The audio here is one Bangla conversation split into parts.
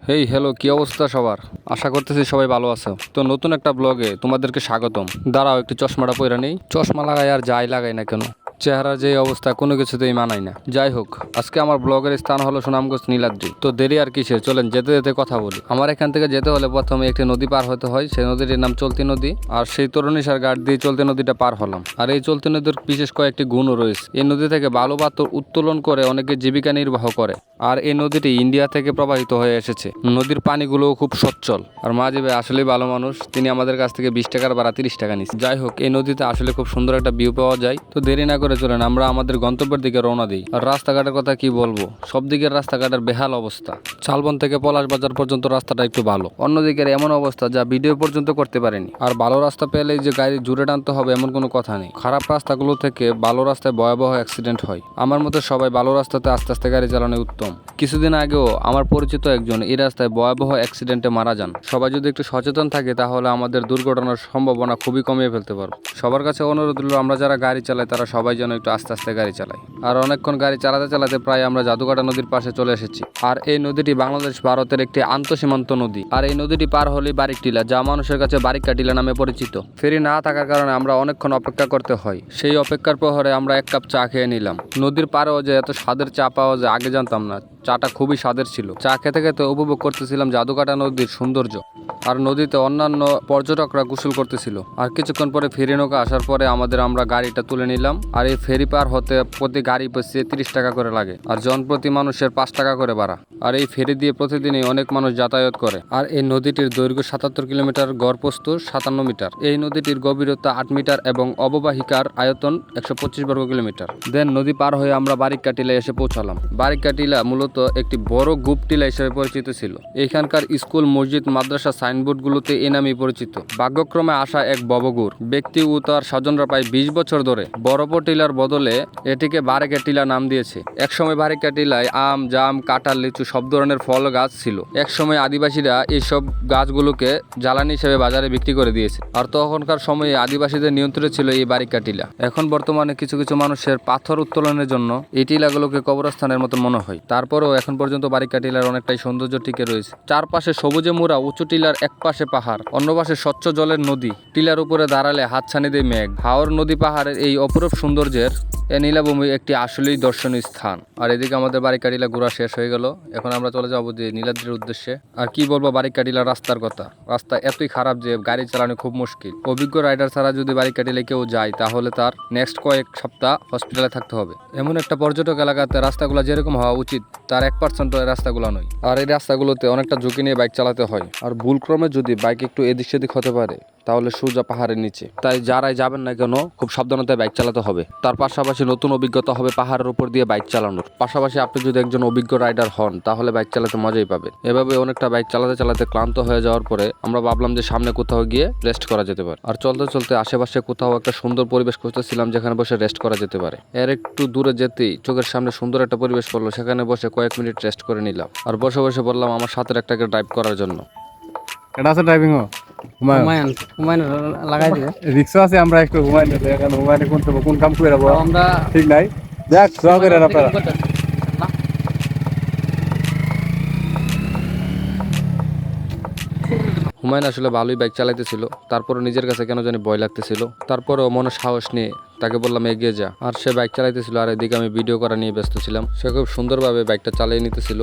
হেই হ্যালো, কি অবস্থা সবার? আশা করতেছি সবাই ভালো আছো। তো নতুন একটা ব্লগে তোমাদেরকে স্বাগতম। দাঁড়াও একটু চশমাটা পইরা নেই। চশমা লাগাই আর যাই লাগাই না কেন, চেহারার যে অবস্থা কোনো কিছুতেই মানায় না। যাই হোক, আজকে আমার ব্লগের স্থান হলো সুনামগঞ্জ নীলাদ্রি। তো দেরি আর কিসের, চলেন যেতে যেতে কথা বলি। আমার এখান থেকে যেতে হলে প্রথমে একটি নদী পার হতে হয়। সেই নদীটির নাম চলতি নদী। আর সেই তরুণীসার ঘাট দিয়ে চলতি নদীটা পার হলাম। আর এই চলতি নদীর বিশেষ কয়েকটি গুণও রয়েছে। এই নদী থেকে বালু পাথর উত্তোলন করে অনেকে জীবিকা নির্বাহ করে। আর এই নদীটি ইন্ডিয়া থেকে প্রবাহিত হয়ে এসেছে। নদীর পানিগুলোও খুব সচ্ছল। আর মাঝি ভাই আসলেই ভালো মানুষ, তিনি আমাদের কাছ থেকে 20 টাকার ভাড়া 30 টাকা নিচ্ছে। যাই হোক, এই নদীতে আসলে খুব সুন্দর একটা ভিউ পাওয়া যায়। তো দেরি না করে চলেন আমরা আমাদের গন্তব্যের দিকে রওনা দিই। আর রাস্তাঘাটের কথা কি বলবো, সব দিকের রাস্তাঘাটের বেহাল অবস্থা। শালবন থেকে পলাশ বাজার পর্যন্ত রাস্তাটা একটু ভালো, অন্যদিকের এমন অবস্থা যা ভিডিও পর্যন্ত করতে পারেনি। আর ভালো রাস্তা পেলেই যে গাড়ি জুড়ে টানতে হবে এমন কোনো কথা নেই। খারাপ রাস্তাগুলো থেকে ভালো রাস্তায় ভয়াবহ অ্যাক্সিডেন্ট হয়। আমার মতে সবাই ভালো রাস্তাতে আস্তে আস্তে গাড়ি চালানো উত্তম। কিছুদিন আগেও আমার পরিচিত একজন এই রাস্তায় ভয়াবহ অ্যাক্সিডেন্টে মারা যান। সবাই যদি একটু সচেতন থাকে তাহলে আমাদের দুর্ঘটনার সম্ভাবনা খুবই কমিয়ে ফেলতে পারবো। সবার কাছে অনুরোধ হলো, আমরা যারা গাড়ি চালাই তারা সবাই যেন একটু আস্তে আস্তে গাড়ি চালাই। আর অনেকক্ষণ গাড়ি চালাতে চালাতে প্রায় আমরা জাদুকাটা নদীর পাশে চলে এসেছি। আর এই নদীটি বাংলাদেশ ভারতের একটি আন্তঃসীমান্ত নদী। আর এই নদীটি পার হলেই বারিকটিলা, যা মানুষের কাছে বারিকা টিলা নামে পরিচিত। ফেরি না থাকার কারণে আমরা অনেকক্ষণ অপেক্ষা করতে হয়। সেই অপেক্ষার প্রহরে আমরা এক কাপ চা খেয়ে নিলাম। নদীর পাড়েও যে এত স্বাদের চা পাওয়া যায় আগে জানতাম না। চাটা খুবই স্বাদের ছিল। চা খেতে খেতে উপভোগ করতেছিলাম জাদুকাটা নদীর সৌন্দর্য। আর নদীতে অন্যান্য পর্যটকরা গোসল করতেছিল। আর কিছুক্ষণ পরে ফেরি নৌকা আসার পরে আমরা গাড়িটা তুলে নিলাম। আর এই ফেরি পার হতে প্রতি গাড়ি পিছু 30 টাকা করে লাগে। আর জনপ্রতি মানুষের 5 টাকা করে ভাড়া। আর এই ফেরি দিয়ে প্রতিদিনই অনেক মানুষ যাতায়াত করে। আর এই নদীটির দৈর্ঘ্য 77 কিলোমিটার, গড় প্রস্থ 57 মিটার। এই নদীটির গভীরতা 8 মিটার এবং অববাহিকার আয়তন 125 বর্গ কিলোমিটার। দেন নদী পার হয়ে আমরা বারিকা টিলায় এসে পৌঁছালাম। বারিকা টিলা মূলত একটি বড় গুপ টিলা হিসেবে পরিচিত ছিল। এখানকার স্কুল, মসজিদ, মাদ্রাসা সাইনবোর্ডগুলোতে এ নামে পরিচিত। ভাগ্যক্রমে আসা এক ববগুর ব্যক্তি ও তার স্বজনরা প্রায় 20 বছর ধরে বরফ টিলার বদলে এটিকে বারিকা টিলা নাম দিয়েছে। একসময় বারিকা টিলায় আম, জাম, কাঁঠাল, লিচু সব ধরনের ফল গাছ ছিল। একসময় আদিবাসীরা এইসব গাছগুলোকে জ্বালানি হিসেবে বাজারে বিক্রি করে দিয়েছে। আর তখনকার সময়ে আদিবাসীদের নিয়ন্ত্রণে ছিল এই বারিকা টিলা। এখন বর্তমানে কিছু কিছু মানুষের পাথর উত্তোলনের জন্য এই টিলাগুলোকে কবরস্থানের মতো মনে হয়। তারপরেও এখন পর্যন্ত বারিকা টিলার অনেকটাই সৌন্দর্য টিকে রয়েছে। চারপাশে সবুজে মোড়া উঁচু টিলার এক পাশে পাহাড়, অন্য পাশে স্বচ্ছ জলের নদী। টিলার উপরে দাঁড়ালে হাতছানি দেয় মেঘ। হাওর নদী পাহাড়ের এই অপরূপ সৌন্দর্যের এ নীলাভূমি একটি আসলেই দর্শনীয় স্থান। আর এদিকে আমাদের বারিকা টিলা ঘোরা শেষ হয়ে গেল। এখন আমরা চলে যাবো যে নীলাদ্রির উদ্দেশ্যে। আর কি বলবো বারিকা টিলার রাস্তার কথা, রাস্তা এতই খারাপ যে গাড়ি চালানো খুব মুশকিল। অভিজ্ঞ রাইডার ছাড়া যদি বারিকা টিলায় কেউ যায় তাহলে তার নেক্সট কয়েক সপ্তাহ হসপিটালে থাকতে হবে। এমন একটা পর্যটক এলাকাতে রাস্তাগুলো যেরকম হওয়া উচিত তার 1% রাস্তাগুলো নয়। আর এই রাস্তাগুলোতে অনেকটা ঝুঁকি নিয়ে বাইক চালাতে হয়। আর ভুলক্রমে যদি বাইক একটু এদিক সেদিক হতে পারে তাহলে সোজা পাহাড়ের নিচে। তাই যারাই যাবেন না কেন খুব সাবধানতায় বাইক চালাতে হবে। তার পাশাপাশি নতুন অভিজ্ঞতা হবে পাহাড়ের উপর দিয়ে বাইক চালানোর। পাশাপাশি আপনি যদি একজন অভিজ্ঞ রাইডার হন তাহলে বাইক চালাতে মজাই পাবেন। এভাবে অনেকটা বাইক চালাতে চালাতে ক্লান্ত হয়ে যাওয়ার পরে আমরা ভাবলাম যে সামনে কোথাও গিয়ে রেস্ট করা যেতে পারে। আর চলতে চলতে আশেপাশে কোথাও একটা সুন্দর পরিবেশ খুঁজতেছিলাম যেখানে বসে রেস্ট করা যেতে পারে। এর একটু দূরে যেতেই চোখের সামনে সুন্দর একটা পরিবেশ পড়লো, সেখানে বসে কয়েক মিনিট রেস্ট করে নিলাম। আর বসে বসে বললাম আমার সাথে একটাকে ড্রাইভ করার জন্য। এটা আছে ড্রাইভিং হুমায়ুন হুমায়ুন লাগাই দিবে। রিক্সা আছে, আমরা একটু হুমায়ুন এখন হুমায়ুনে কোন কাম করে রাখবো আমরা ঠিক নাই। দেখ দোয়া করে আপনারা। হুমায়ুন আসলে ভালোই বাইক চালাইতেছিল, তারপরও নিজের কাছে কেন জানি ভয় লাগতেছিল। তারপরেও মনে সাহস নিয়ে তাকে বললাম এগিয়ে যা। আর সে বাইক চালাইতেছিল আর এদিকে আমি ভিডিও করা নিয়ে ব্যস্ত ছিলাম। সে খুব সুন্দরভাবে বাইকটা চালিয়ে নিতেছিল।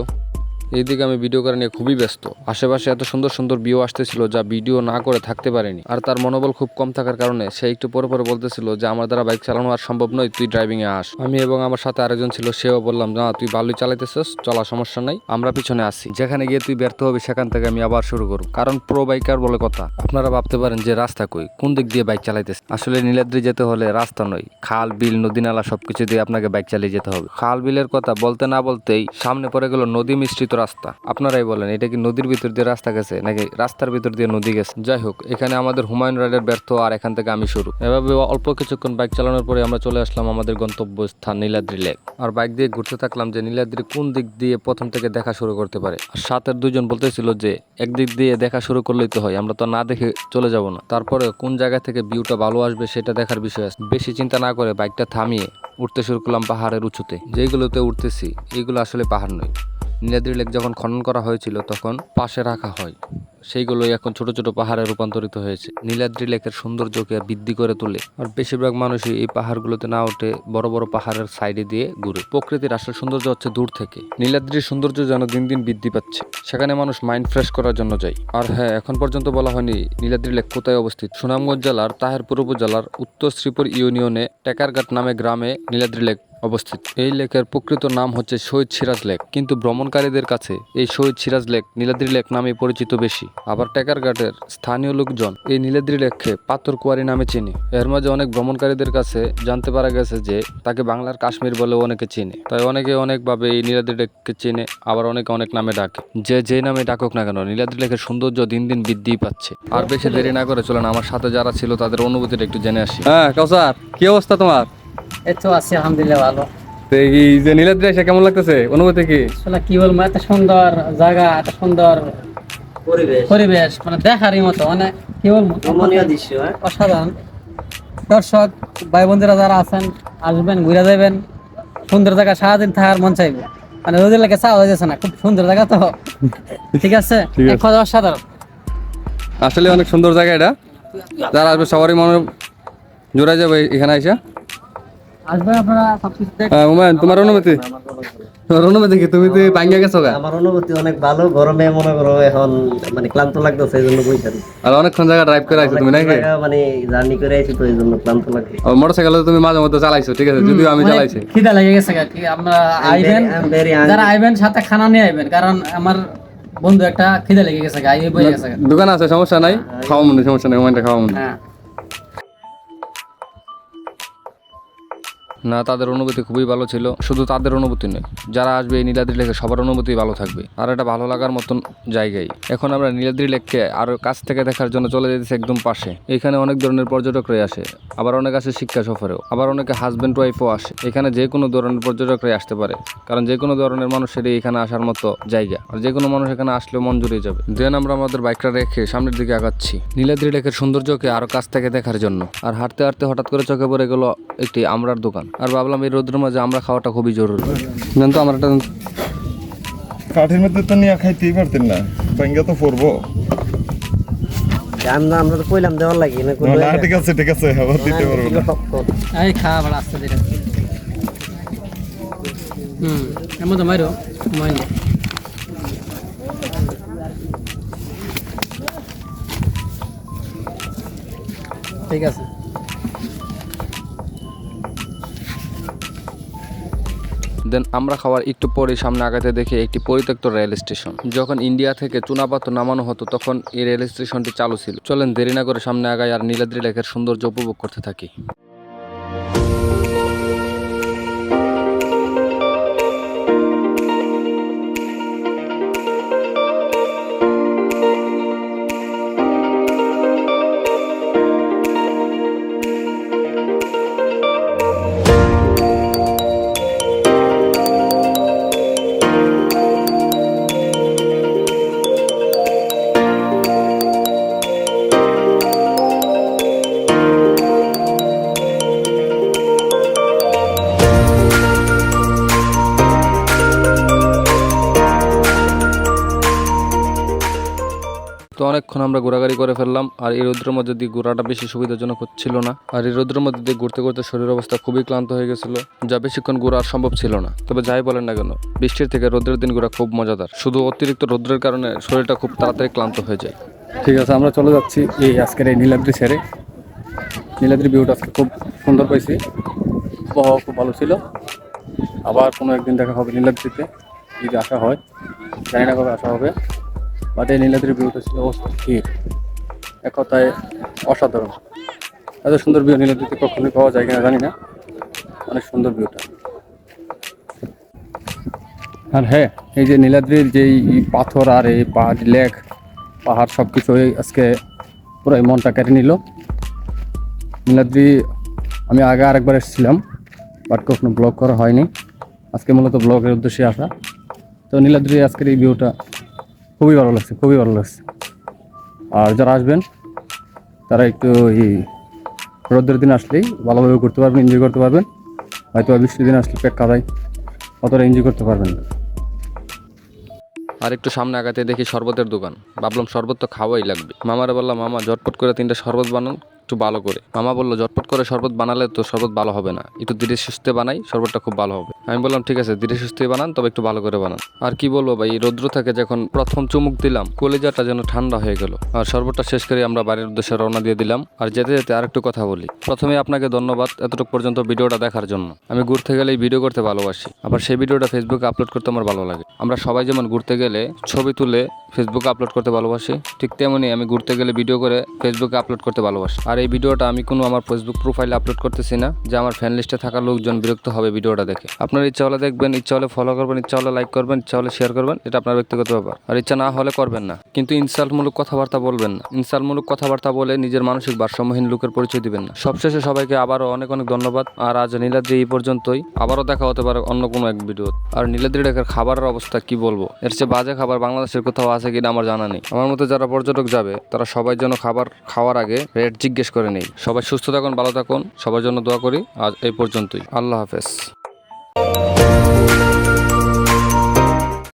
এইদিকে আমি ভিডিও করা নিয়ে খুবই ব্যস্ত। আশেপাশে এত সুন্দর সুন্দর ভিউ আসতেছিল যা ভিডিও না করে থাকতে পারিনি। আর তার মনোবল খুব কম থাকার কারণে সে একটু পরে পরে বলতেছিল যে আমার দ্বারা বাইক চালানো আর সম্ভব নয়, তুই ড্রাইভিং এ আস। আমি এবং আমার সাথে আরেকজন ছিল, সেও বললাম না তুই ভালোই চালাইতেছিস, চলা সমস্যা নাই, আমরা পিছনে আসি। যেখানে গিয়ে তুই ব্যর্থ হবি সেখান থেকে আমি আবার শুরু করব। কারণ প্রো বাইকার বলে কথা। আপনারা ভাবতে পারেন যে রাস্তা কই, কোন দিক দিয়ে বাইক চালাইতেছে। আসলে নীলাদ্রি যেতে হলে রাস্তা নয়, খাল, বিল, নদী, নালা সবকিছু দিয়ে আপনাকে বাইক চালিয়ে যেতে হবে। খাল বিলের কথা বলতে না বলতেই সামনে পড়ে গেল নদী মিশ্রিত রাস্তা। আপনারাই বলেন এটা কি নদীর ভিতর দিয়ে রাস্তা গেছে নাকি রাস্তার ভিতর দিয়ে নদী গেছে? যাই হোক, এখানে আমাদের হুমায়ুন রাইডার ব্যর্থ আর এখান থেকে আমি শুরু। এভাবে অল্প কিছুক্ষণ বাইক চালানোর পরে আমরা চলে আসলাম আমাদের গন্তব্য স্থান নীলাদ্রি লেক। আর বাইক দিয়ে ঘুরতে থাকলাম যে নীলাদ্রি কোন দিক দিয়ে প্রথম থেকে দেখা শুরু করতে পারে। আর সাথের দুজন বলতেছিল যে একদিক দিয়ে দেখা শুরু করলেই তো হয়, আমরা তো না দেখে চলে যাব না। তারপরে কোন জায়গা থেকে ভিউটা ভালো আসবে সেটা দেখার বিষয় আছে। বেশি চিন্তা না করে বাইকটা থামিয়ে উঠতে শুরু করলাম পাহাড়ের উঁচুতে। যেগুলোতে উঠতেছি এইগুলো আসলে পাহাড় নয়, নীলাদ্রি লেক যখন খনন করা হয়েছিল তখন পাশে রাখা হয়, সেইগুলোই এখন ছোট ছোট পাহাড়ে রূপান্তরিত হয়েছে। নীলাদ্রি লেকের সৌন্দর্যকে বৃদ্ধি করে তোলে। আর বেশিরভাগ মানুষই এই পাহাড়গুলোতে না উঠে বড় বড় পাহাড়ের সাইডে দিয়ে ঘুরে। প্রকৃতির আসল সৌন্দর্য হচ্ছে দূর থেকে। নীলাদ্রির সৌন্দর্য যেন দিন দিন বৃদ্ধি পাচ্ছে, সেখানে মানুষ মাইন্ড ফ্রেশ করার জন্য যায়। আর হ্যাঁ, এখন পর্যন্ত বলা হয়নি নীলাদ্রি লেক কোথায় অবস্থিত। সুনামগঞ্জ জেলার তাহেরপুর উপজেলার উত্তর শ্রীপুর ইউনিয়নে টেকারঘাট নামে গ্রামে নীলাদ্রি লেক অবস্থিত। এই লেকের প্রকৃত নাম হচ্ছে শহীদ সিরাজ লেক, কিন্তু ভ্রমণকারীদের কাছে এই শহীদ সিরাজ লেক নীলাদ্রি লেক নামে পরিচিত বেশি। আবার টেকারঘাটের স্থানীয় লোকজন এই নীলাদ্রি লেককে পাথর কুয়ারি নামে চিনে। এর মাঝে অনেক ভ্রমণকারীদের কাছে জানতে পারা গেছে যে তাকে বাংলার কাশ্মীর বলেও অনেকে চিনে। তাই অনেকে অনেকভাবে এই নীলাদ্রি লেককে চিনে, আবার অনেকে অনেক নামে ডাকে। যে নামে ডাকুক না কেন, নীলাদ্রি লেকের সৌন্দর্য দিন দিন বৃদ্ধি পাচ্ছে। আর বেশি দেরি না করে চলেন আমার সাথে যারা ছিল তাদের অনুভূতিটা একটু জেনে আসি। হ্যাঁ কাউসার, কি অবস্থা তোমার? এই তো আছি আলহামদুলিল্লাহ ভালো। তো এই যে নীলাদ্রি এসে কেমন লাগতেছে, অনুভূতি কি? আসলে কি বলবো, এত সুন্দর জায়গা, এত সুন্দর পরিবেশ, মানে দেখারই মতো, মানে কি বলবো, রমণীয় দৃশ্য, অসাধারণ। দর্শক ভাই বোনেরা যারা আছেন, আসবেন, ঘুরে যাবেন। সুন্দর জায়গা, সারাদিন থাকার মন চাইবে। মানে রোদের লাগে চা হয়ে যাচ্ছে না, খুব সুন্দর জায়গা তো। ঠিক আছে, ঠিক আছে। এক কথা অসাধারণ। আসলে অনেক সুন্দর জায়গা এটা, যারা আসবে সবারই মনে জোড়া যাবে এখানে আইসা। আসবেন আপনারা, সবকিছু দেখবেন। হ্যাঁ হুমায়ুন, তোমার অনুমতি? তোমার অনুমতি কি? তুমি তো ভাঙ্গা গেছো গা। আমার অনুভূতি অনেক ভালো। গরমে মনে করো এখন মানে ক্লান্ত লাগতেছে, এই জন্য বইখানে আর অনেকক্ষণ জায়গা ড্রাইভ করে আইছো তুমি নাকি? মানে জার্নি করে আইছি, তো এই জন্য ক্লান্ত লাগে। মোটরসাইকেল তুমি মাঝে মধ্যে চালাইছো, ঠিক আছে, যদিও আমি অনেক চালাইছি। খিদা লেগে গেছে কি, আমরা আইবেন, I'm very hungry. যারা আইবেন সাথে খানা নিয়ে আইবেন, কারণ আমার বন্ধু একটা খিদা লেগে গেছে, আইবে বয়ে গেছে। দোকান আছে, সমস্যা নাই, খাওয়া মনে, সমস্যা নেই, ওমানটা খাওয়া মনে। হ্যাঁ, না, তাদের অনুভূতি খুবই ভালো ছিল। শুধু তাদের অনুভূতি নয়, যারা আসবে এই নীলাদ্রি লেকে সবার অনুভূতি ভালো থাকবে। আর এটা ভালো লাগার মতন জায়গায়। এখন আমরা নীলাদ্রি লেককে আরো কাছ থেকে দেখার জন্য চলে যেতেছি একদম পাশে। এখানে অনেক ধরনের পর্যটকরাই আসে, আবার অনেক আসে শিক্ষা সফরেও, আবার অনেকে হাজব্যান্ড ওয়াইফও আসে। এখানে যে কোনো ধরনের পর্যটকরাই আসতে পারে, কারণ যে কোনো ধরনের মানুষেরই এখানে আসার মতো জায়গা। আর যে কোনো মানুষ এখানে আসলেও মন জুড়িয়ে যাবে। দেন আমরা আমাদের বাইকটা রেখে সামনের দিকে আগাচ্ছি নীলাদ্রি লেকের সৌন্দর্যকে আরো কাছ থেকে দেখার জন্য। আর হাঁটতে হাঁটতে হঠাৎ করে চোখে পড়ে গেল একটি আমড়ার দোকান। আর ভাবলাম এই রোদ্রের মাঝে আমরা খাওয়াটা খুবই জরুরি। জান তো আমার একটা কাঠের মধ্যে তো নিয়ে খাইতেই পারতেন না, ভাঙ্গা তো পড়বো। আমরা তো কইলাম দেওয়ার লাগে না, না ঠিক আছে ঠিক আছে, আবার দিতে পারবো না। এই খাওয়া ভালো আসতে দিলে। এর মধ্যে মারো মাইনে। ঠিক আছে, দেন আমরা খাওয়ার একটু পরে সামনে আগাতে দেখি একটি পরিত্যক্ত রেল স্টেশন। যখন ইন্ডিয়া থেকে চুনাপাথর নামানো হতো তখন এই রেল স্টেশনটি চালু ছিল। চলেন দেরি না করে সামনে আগাই আর নীলাদ্রি লেকের সৌন্দর্য উপভোগ করতে থাকি। তো অনেকক্ষণ আমরা ঘোরাঘুরি করে ফেললাম। আর এই রোদ্রের মধ্যে দিয়ে ঘোরাটা বেশি সুবিধাজনক হচ্ছিল না। আর এই রোদ্রের মধ্যে দিয়ে ঘুরতে ঘুরতে শরীর অবস্থা খুবই ক্লান্ত হয়ে গেছিল, যা বেশিক্ষণ ঘোরা আর সম্ভব ছিল না। তবে যাই বলেন না কেন, বৃষ্টির থেকে রোদ্রের দিন ঘোরা খুব মজাদার। শুধু অতিরিক্ত রোদ্রের কারণে শরীরটা খুব তাড়াতাড়ি ক্লান্ত হয়ে যায়। ঠিক আছে, আমরা চলে যাচ্ছি এই আজকের এই নীলাদ্রি ছেড়ে। নীলাদ্রি ভিউটা আজকে খুব সুন্দর পাইছি, আবহাওয়া খুব ভালো ছিল। আবার কোনো একদিন দেখা হবে নীলাদ্রিতে, যদি আসা হয়, জানি না কবে আসা হবে। বাট এই নীলাদ্রি ভিউটা ছিল অস্থির, এক কথায় অসাধারণ। এত সুন্দর ভিউ নীলাদ্রিতে কখনোই পাওয়া যায় কিনা জানি না, অনেক সুন্দর ভিউটা। আর হ্যাঁ, এই যে নীলাদ্রির যেই পাথর আর এই পাহাড় সব কিছু আজকে পুরো মনটা কেটে নিল। নীলাদ্রি আমি আগে আরেকবার এসেছিলাম, বাট কখনো ব্লগ করা হয়নি। আজকে মূলত ব্লগের উদ্দেশ্যে আসা। তো নীলাদ্রি আজকের এই ভিউটা খুবই ভালো লাগছে, খুবই ভালো লাগছে। আর যারা আসবেন তারা একটু এই রোদ্রের দিন আসলেই ভালোভাবে ঘুরতে পারবেন, এনজয় করতে পারবেন। হয়তো বৃষ্টির দিন আসলে পেক কাদায় অতটা এনজয় করতে পারবেন না। আর একটু সামনে আগাতে দেখি শরবতের দোকান। ভাবলাম শরবত তো খাওয়াই লাগবে। মামারে বললাম, মামা ঝটপট করে 3টা শরবত বানান একটু ভালো করে। মামা বললো, ঝটপট করে শরবত বানালে তো শরবত ভালো হবে না, একটু ধীরে সুস্থে বানাই, শরবতটা খুব ভালো হবে। আমি বললাম ঠিক আছে, ধীরে সুস্থে বানান, তবে একটু ভালো করে বানান। আর কি বলবো ভাই, এই রৌদ্র থেকে যখন প্রথম চুমুক দিলাম, কলিজাটা যেন ঠান্ডা হয়ে গেল। আর শরবতটা শেষ করে আমরা বাড়ির উদ্দেশ্যে রওনা দিয়ে দিলাম। আর যেতে যেতে আরেকটু কথা বলি। প্রথমে আপনাকে ধন্যবাদ এতটুকু পর্যন্ত ভিডিওটা দেখার জন্য। আমি ঘুরতে গেলেই ভিডিও করতে ভালোবাসি, আবার সেই ভিডিওটা ফেসবুকে আপলোড করতে আমার ভালো লাগে। আমরা সবাই যেমন ঘুরতে গেলে ছবি তুলে ফেসবুকে আপলোড করতে ভালোবাসি, ঠিক তেমনি আমি ঘুরতে গেলে ভিডিও করে ফেসবুকে আপলোড করতে ভালোবাসি। আর এই ভিডিওটা আমি কোনো আমার ফেসবুক প্রোফাইলে আপলোড করতেছি না, যে আমার ফ্যান লিস্টে থাকা লোকজন বিরক্ত হবে ভিডিওটা দেখে। আপনার ইচ্ছা হলে দেখবেন, ইচ্ছা হলে ফলো করবেন, ইচ্ছা হলে লাইক করবেন, ইচ্ছা হলে শেয়ার করবেন, এটা আপনার ব্যক্তিগত ব্যাপার। আর ইচ্ছা না হলে করবেন না, কিন্তু ইনসাল্টমূলক কথাবার্তা বলবেন না। ইনসাল্টমূলক কথাবার্তা বলে নিজের মানসিক ভারসাম্যহীন লোকের পরিচয় দিবেন না। সবশেষে সবাইকে আবারও অনেক অনেক ধন্যবাদ। আর আজ নীলাদ্রি এই পর্যন্তই, আবারও দেখা হতে পারে অন্য কোনো এক ভিডিও। আর নীলাদ্রি ঢাকার খাবারের অবস্থা কি বলবো, এর চেয়ে বাজে খাবার বাংলাদেশের কোথাও আছে কিনা আমার জানা নেই। আমার মতো যারা পর্যটক যাবে তারা সবাই যেন খাবার খাওয়ার আগে রেট জিজ্ঞেস করে নেই। সবাই সুস্থ থাকুন, ভালো থাকুন, সবার জন্য দোয়া করি। আজ এই পর্যন্তই, আল্লাহ হাফেজ।